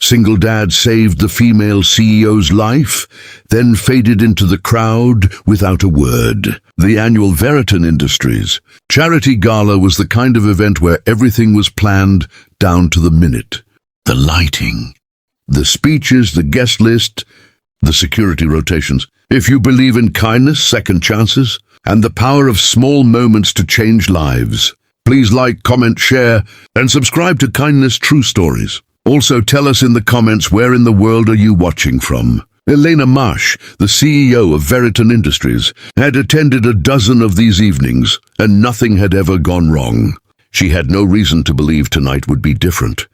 Single dad saved the female CEO's life, then faded into the crowd without a word. The annual Veriton Industries charity gala was the kind of event where everything was planned down to the minute. The lighting, the speeches, the guest list, the security rotations. If you believe in kindness, second chances, and the power of small moments to change lives, please like, comment, share, and subscribe to Kindness True Stories. Also, tell us in the comments, where in the world are you watching from? Elena Marsh, the CEO of Veriton Industries, had attended a dozen of these evenings, and nothing had ever gone wrong. She had no reason to believe tonight would be different.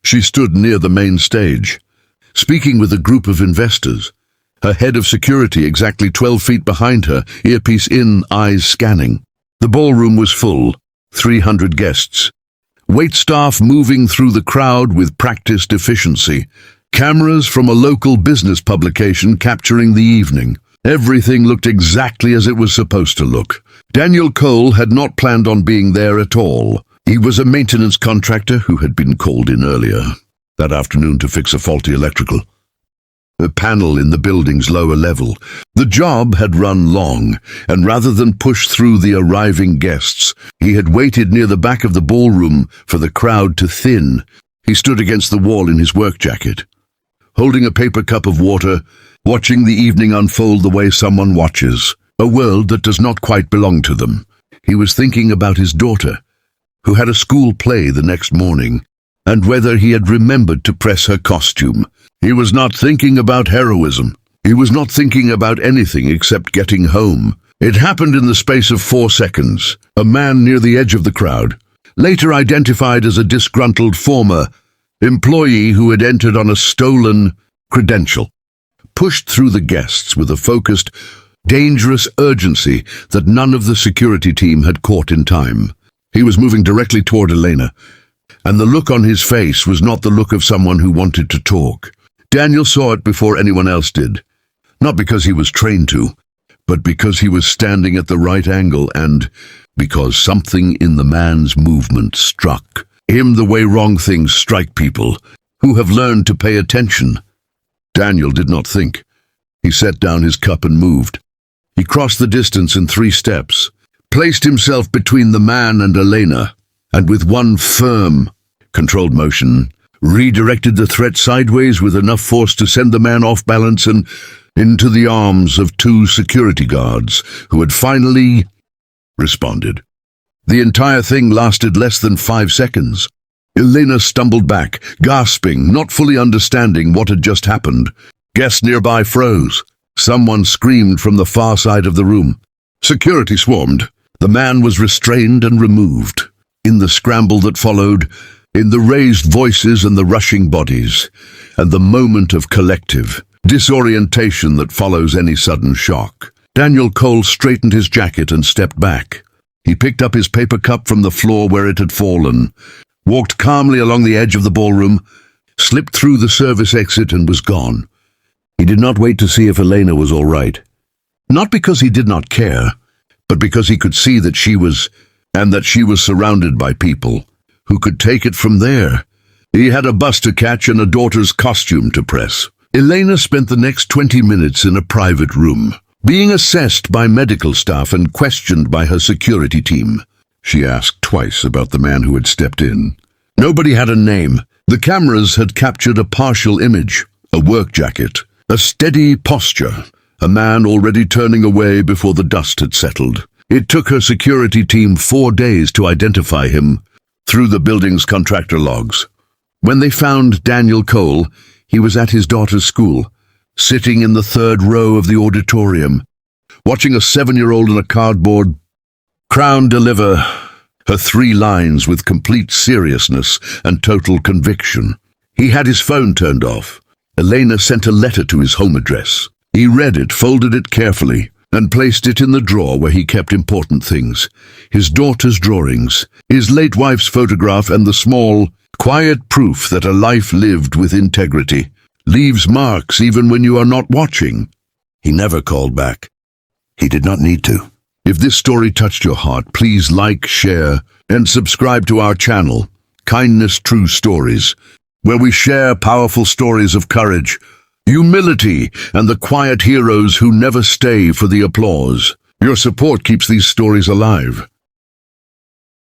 She stood near the main stage, speaking with a group of investors, her head of security exactly 12 feet behind her, earpiece in, eyes scanning. The ballroom was full, 300 guests. Waitstaff moving through the crowd with practiced efficiency. Cameras from a local business publication capturing the evening. Everything looked exactly as it was supposed to look. Daniel Cole had not planned on being there at all. He was a maintenance contractor who had been called in earlier that afternoon to fix a faulty electrical a panel in the building's lower level. The job had run long, and rather than push through the arriving guests, he had waited near the back of the ballroom for the crowd to thin. He stood against the wall in his work jacket, holding a paper cup of water, watching the evening unfold the way someone watches, a world that does not quite belong to them. He was thinking about his daughter, who had a school play the next morning, and whether he had remembered to press her costume. He was not thinking about heroism. He was not thinking about anything except getting home. It happened in the space of 4 seconds. A man near the edge of the crowd, later identified as a disgruntled former employee who had entered on a stolen credential, pushed through the guests with a focused, dangerous urgency that none of the security team had caught in time. He was moving directly toward Elena, and the look on his face was not the look of someone who wanted to talk. Daniel saw it before anyone else did, not because he was trained to, but because he was standing at the right angle and because something in the man's movement struck him the way wrong things strike people who have learned to pay attention. Daniel did not think. He set down his cup and moved. He crossed the distance in 3 steps, placed himself between the man and Elena, and with one firm, controlled motion, redirected the threat sideways with enough force to send the man off balance and into the arms of 2 security guards who had finally responded. The entire thing lasted less than 5 seconds. Elena stumbled back, gasping, not fully understanding what had just happened. Guests nearby froze. Someone screamed from the far side of the room. Security swarmed. The man was restrained and removed. In the scramble that followed, in the raised voices and the rushing bodies, and the moment of collective disorientation that follows any sudden shock, Daniel Cole straightened his jacket and stepped back. He picked up his paper cup from the floor where it had fallen, walked calmly along the edge of the ballroom, slipped through the service exit and was gone. He did not wait to see if Elena was all right. Not because he did not care, but because he could see that she was surrounded by people who could take it from there. He had a bus to catch and a daughter's costume to press. Elena spent the next 20 minutes in a private room, being assessed by medical staff and questioned by her security team. She asked twice about the man who had stepped in. Nobody had a name. The cameras had captured a partial image, a work jacket, a steady posture, a man already turning away before the dust had settled. It took her security team 4 days to identify him through the building's contractor logs. When they found Daniel Cole, he was at his daughter's school, sitting in the 3rd row of the auditorium, watching a 7-year-old in a cardboard crown deliver her 3 lines with complete seriousness and total conviction. He had his phone turned off. Elena sent a letter to his home address. He read it, folded it carefully, and placed it in the drawer where he kept important things: his daughter's drawings, his late wife's photograph, and the small, quiet proof that a life lived with integrity leaves marks even when you are not watching. He never called back. He did not need to. If this story touched your heart, please like, share, and subscribe to our channel, Kindness True Stories. where we share powerful stories of courage, humility, and the quiet heroes who never stay for the applause. Your support keeps these stories alive.